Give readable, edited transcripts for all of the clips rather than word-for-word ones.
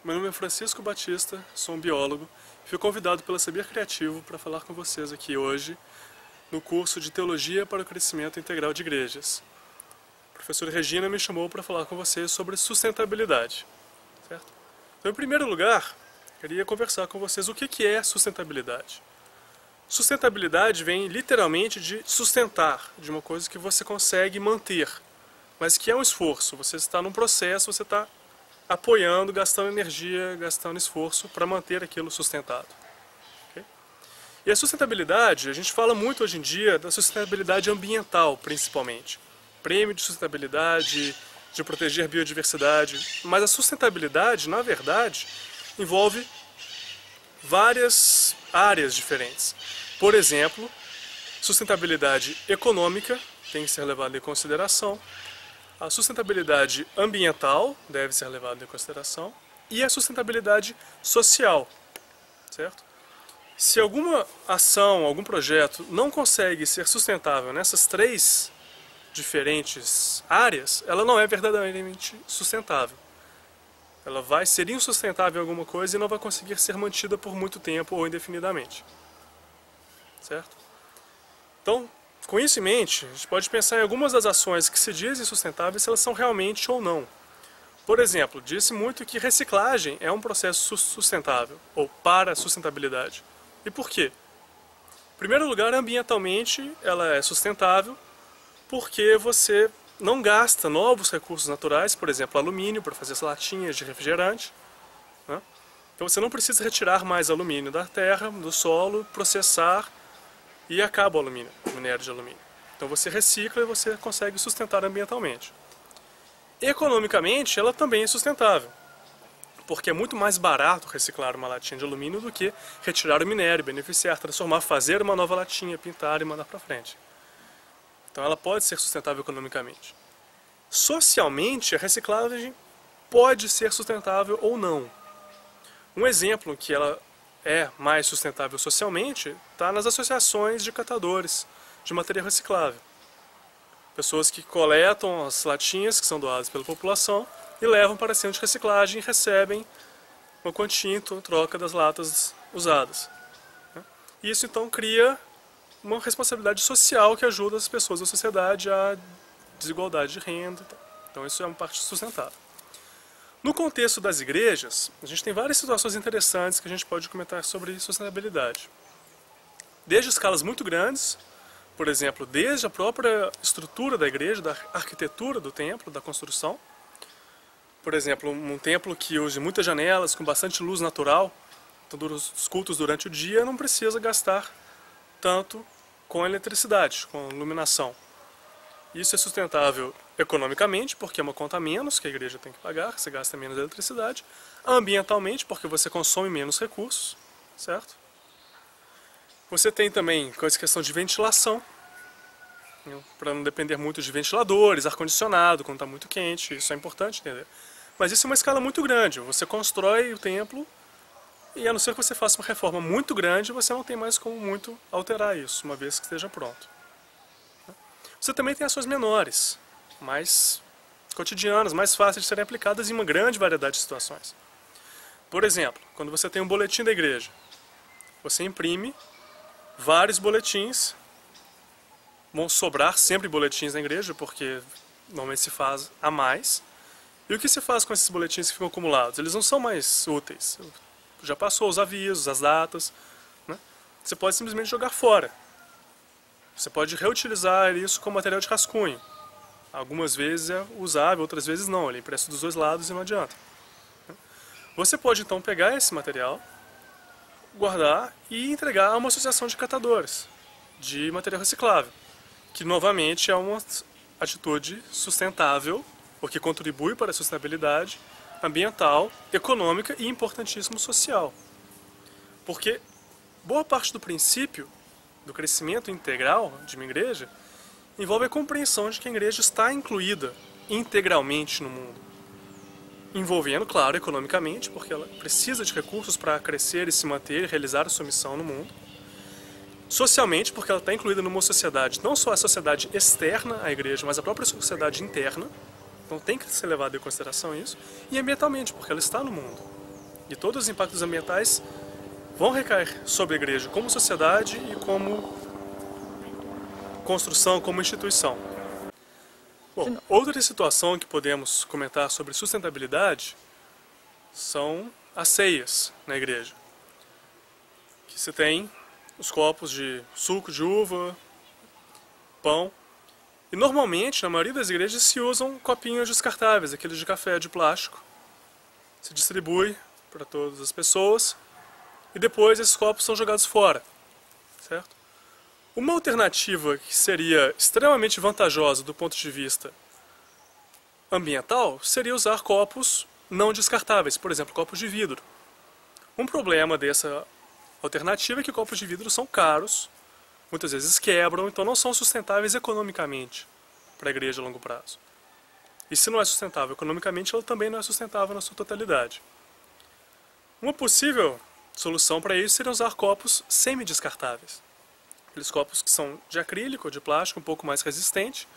Meu nome é Francisco Batista, sou um biólogo e fui convidado pela Saber Criativo para falar com vocês aqui hoje no curso de Teologia para o Crescimento Integral de Igrejas. A professora Regina me chamou para falar com vocês sobre sustentabilidade, certo? Então, em primeiro lugar, queria conversar com vocês o que é sustentabilidade. Sustentabilidade vem literalmente de sustentar, de uma coisa que você consegue manter, mas que é um esforço. Você está num processo, você está apoiando, gastando energia, gastando esforço para manter aquilo sustentado. Okay? E a sustentabilidade, a gente fala muito hoje em dia da sustentabilidade ambiental, principalmente. Prêmio de sustentabilidade, de proteger a biodiversidade, mas a sustentabilidade, na verdade, envolve várias áreas diferentes. Por exemplo, sustentabilidade econômica tem que ser levada em consideração, a sustentabilidade ambiental deve ser levada em consideração e a sustentabilidade social, certo? Se alguma ação, algum projeto não consegue ser sustentável nessas três diferentes áreas, ela não é verdadeiramente sustentável. Ela vai ser insustentável em alguma coisa e não vai conseguir ser mantida por muito tempo ou indefinidamente, certo? Então, com isso em mente, a gente pode pensar em algumas das ações que se dizem sustentáveis, se elas são realmente ou não. Por exemplo, disse muito que reciclagem é um processo sustentável, ou para a sustentabilidade. E por quê? Em primeiro lugar, ambientalmente, ela é sustentável porque você não gasta novos recursos naturais, por exemplo, alumínio para fazer as latinhas de refrigerante, né? Então você não precisa retirar mais alumínio da terra, do solo, processar, e acaba o alumínio, o minério de alumínio. Então você recicla e você consegue sustentar ambientalmente. Economicamente, ela também é sustentável, porque é muito mais barato reciclar uma latinha de alumínio do que retirar o minério, beneficiar, transformar, fazer uma nova latinha, pintar e mandar para frente. Então ela pode ser sustentável economicamente. Socialmente, a reciclagem pode ser sustentável ou não. Um exemplo que ela é mais sustentável socialmente está nas associações de catadores de material reciclável. Pessoas que coletam as latinhas que são doadas pela população e levam para centro de reciclagem e recebem uma quantia em troca das latas usadas. E isso então cria uma responsabilidade social que ajuda as pessoas da sociedade à desigualdade de renda. Então isso é uma parte sustentável. No contexto das igrejas, a gente tem várias situações interessantes que a gente pode comentar sobre sustentabilidade. Desde escalas muito grandes, por exemplo, desde a própria estrutura da igreja, da arquitetura do templo, da construção. Por exemplo, um templo que use muitas janelas, com bastante luz natural, então os cultos durante o dia não precisa gastar tanto com eletricidade, com iluminação. Isso é sustentável economicamente, porque é uma conta a menos que a igreja tem que pagar, você gasta menos eletricidade. Ambientalmente, porque você consome menos recursos, certo? Você tem também essa questão de ventilação, para não depender muito de ventiladores, ar-condicionado, quando está muito quente, isso é importante entender. Mas isso é uma escala muito grande, você constrói o templo e a não ser que você faça uma reforma muito grande, você não tem mais como muito alterar isso, uma vez que esteja pronto. Você também tem ações menores, mais cotidianas, mais fáceis de serem aplicadas em uma grande variedade de situações. Por exemplo, quando você tem um boletim da igreja, você imprime vários boletins, vão sobrar sempre boletins na igreja, porque normalmente se faz a mais. E o que se faz com esses boletins que ficam acumulados? Eles não são mais úteis. Já passou os avisos, as datas, né? Você pode simplesmente jogar fora. Você pode reutilizar isso como material de rascunho. Algumas vezes é usável, outras vezes não. Ele empresta dos dois lados e não adianta. Você pode então pegar esse material, guardar e entregar a uma associação de catadores de material reciclável, que novamente é uma atitude sustentável, porque contribui para a sustentabilidade ambiental, econômica e, importantíssimo, social. Porque boa parte do princípio do crescimento integral de uma igreja envolve a compreensão de que a igreja está incluída integralmente no mundo. Envolvendo, claro, economicamente, porque ela precisa de recursos para crescer e se manter e realizar a sua missão no mundo. Socialmente, porque ela está incluída numa sociedade, não só a sociedade externa à igreja, mas a própria sociedade interna. Então tem que ser levado em consideração isso. E ambientalmente, porque ela está no mundo. E todos os impactos ambientais vão recair sobre a igreja como sociedade e como construção, como instituição. Bom, outra situação que podemos comentar sobre sustentabilidade são as ceias na igreja. Que se tem os copos de suco de uva, pão. E normalmente, na maioria das igrejas, se usam copinhos descartáveis, aqueles de café de plástico. Se distribui para todas as pessoas e depois esses copos são jogados fora, certo? Uma alternativa que seria extremamente vantajosa do ponto de vista ambiental seria usar copos não descartáveis, por exemplo, copos de vidro. Um problema dessa alternativa é que copos de vidro são caros, muitas vezes quebram, então não são sustentáveis economicamente para a igreja a longo prazo. E se não é sustentável economicamente, ela também não é sustentável na sua totalidade. Uma possível solução para isso seria usar copos semi-descartáveis. Aqueles copos que são de acrílico ou de plástico, um pouco mais resistente,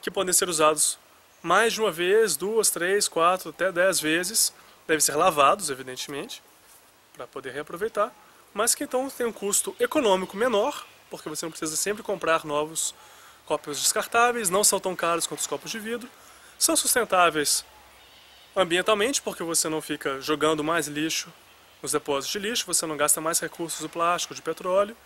que podem ser usados mais de uma vez, 2, 3, 4, até 10 vezes. Devem ser lavados, evidentemente, para poder reaproveitar, mas que então tem um custo econômico menor, porque você não precisa sempre comprar novos copos descartáveis, não são tão caros quanto os copos de vidro, são sustentáveis ambientalmente, porque você não fica jogando mais lixo nos depósitos de lixo, você não gasta mais recursos do plástico, de petróleo,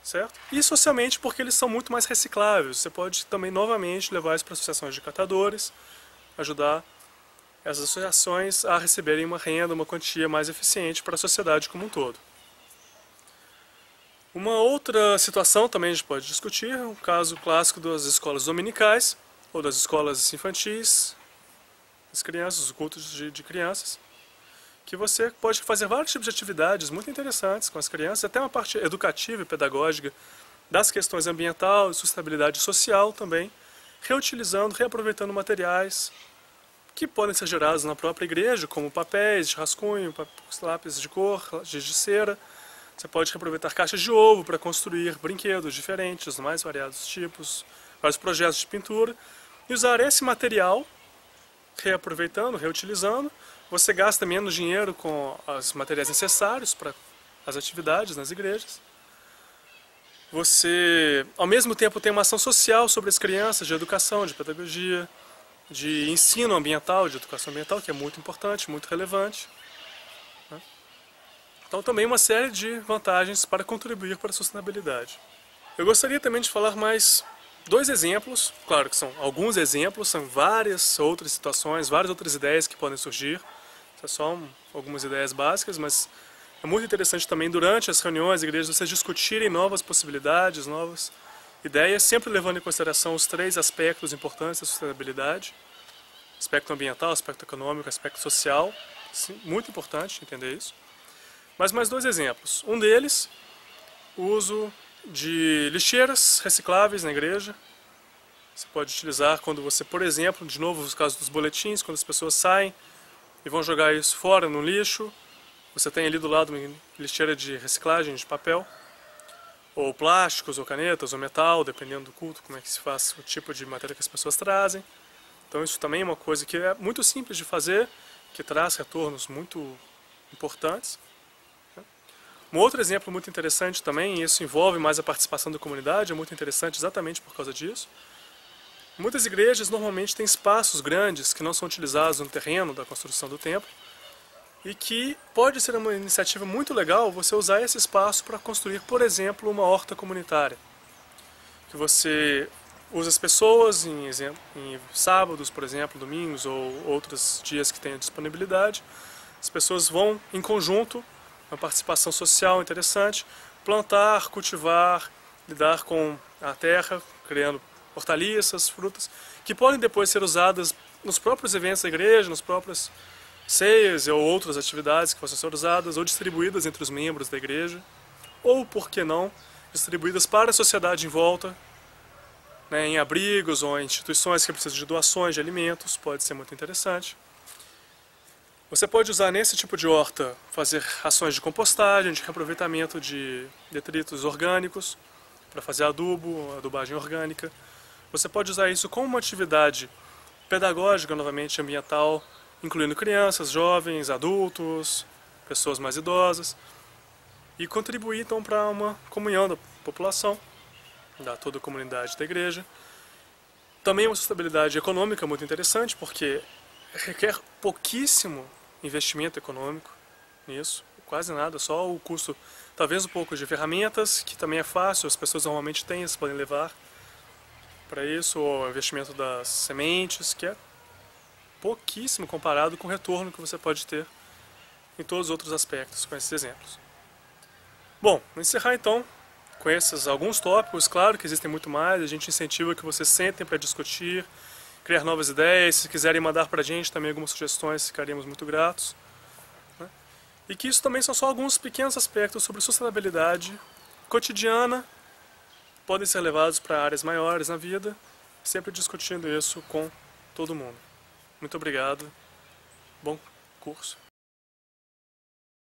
certo? E socialmente porque eles são muito mais recicláveis. Você pode também novamente levar isso para associações de catadores, ajudar essas associações a receberem uma renda, uma quantia mais eficiente para a sociedade como um todo. Uma outra situação também a gente pode discutir é um caso clássico das escolas dominicais ou das escolas infantis, das crianças, os cultos de crianças, que você pode fazer vários tipos de atividades muito interessantes com as crianças, até uma parte educativa e pedagógica das questões ambiental e sustentabilidade social também, reutilizando, reaproveitando materiais que podem ser gerados na própria igreja, como papéis de rascunho, lápis de cor, giz de cera. Você pode reaproveitar caixas de ovo para construir brinquedos diferentes, dos mais variados tipos, vários projetos de pintura, e usar esse material, reaproveitando, reutilizando. Você gasta menos dinheiro com os materiais necessários para as atividades nas igrejas. Você, ao mesmo tempo, tem uma ação social sobre as crianças, de educação, de pedagogia, de ensino ambiental, de educação ambiental, que é muito importante, muito relevante. Então, também uma série de vantagens para contribuir para a sustentabilidade. Eu gostaria também de falar mais dois exemplos, claro que são alguns exemplos, são várias outras situações, várias outras ideias que podem surgir. Essas são algumas ideias básicas, mas é muito interessante também durante as reuniões da igreja vocês discutirem novas possibilidades, novas ideias, sempre levando em consideração os três aspectos importantes da sustentabilidade: aspecto ambiental, aspecto econômico, aspecto social. Sim, muito importante entender isso. Mas mais dois exemplos. Um deles, o uso de lixeiras recicláveis na igreja. Você pode utilizar quando você, por exemplo, de novo, no caso dos boletins, quando as pessoas saem e vão jogar isso fora no lixo, você tem ali do lado uma lixeira de reciclagem de papel, ou plásticos, ou canetas, ou metal, dependendo do culto, como é que se faz, o tipo de matéria que as pessoas trazem. Então isso também é uma coisa que é muito simples de fazer, que traz retornos muito importantes. Um outro exemplo muito interessante também, e isso envolve mais a participação da comunidade, é muito interessante exatamente por causa disso. Muitas igrejas normalmente têm espaços grandes que não são utilizados no terreno da construção do templo e que pode ser uma iniciativa muito legal você usar esse espaço para construir, por exemplo, uma horta comunitária. Que você usa as pessoas em sábados, por exemplo, domingos ou outros dias que tenham disponibilidade. As pessoas vão em conjunto, uma participação social interessante, plantar, cultivar, lidar com a terra, criando hortaliças, frutas, que podem depois ser usadas nos próprios eventos da igreja, nas próprias ceias ou outras atividades que possam ser usadas ou distribuídas entre os membros da igreja, ou, por que não, distribuídas para a sociedade em volta, né, em abrigos ou em instituições que precisam de doações de alimentos, pode ser muito interessante. Você pode usar nesse tipo de horta, fazer ações de compostagem, de reaproveitamento de detritos orgânicos, para fazer adubo, adubagem orgânica. Você pode usar isso como uma atividade pedagógica, novamente ambiental, incluindo crianças, jovens, adultos, pessoas mais idosas, e contribuir então para uma comunhão da população, da toda a comunidade da igreja. Também uma sustentabilidade econômica muito interessante, porque requer pouquíssimo investimento econômico nisso, quase nada, só o custo, talvez um pouco de ferramentas, que também é fácil, as pessoas normalmente têm, eles podem levar para isso, ou o investimento das sementes, que é pouquíssimo comparado com o retorno que você pode ter em todos os outros aspectos com esses exemplos. Bom, vou encerrar então com esses alguns tópicos. Claro que existem muito mais, a gente incentiva que vocês sentem para discutir, criar novas ideias. Se quiserem mandar para a gente também algumas sugestões, ficaríamos muito gratos, né? E que isso também são só alguns pequenos aspectos sobre sustentabilidade cotidiana, podem ser levados para áreas maiores na vida, sempre discutindo isso com todo mundo. Muito obrigado, bom curso.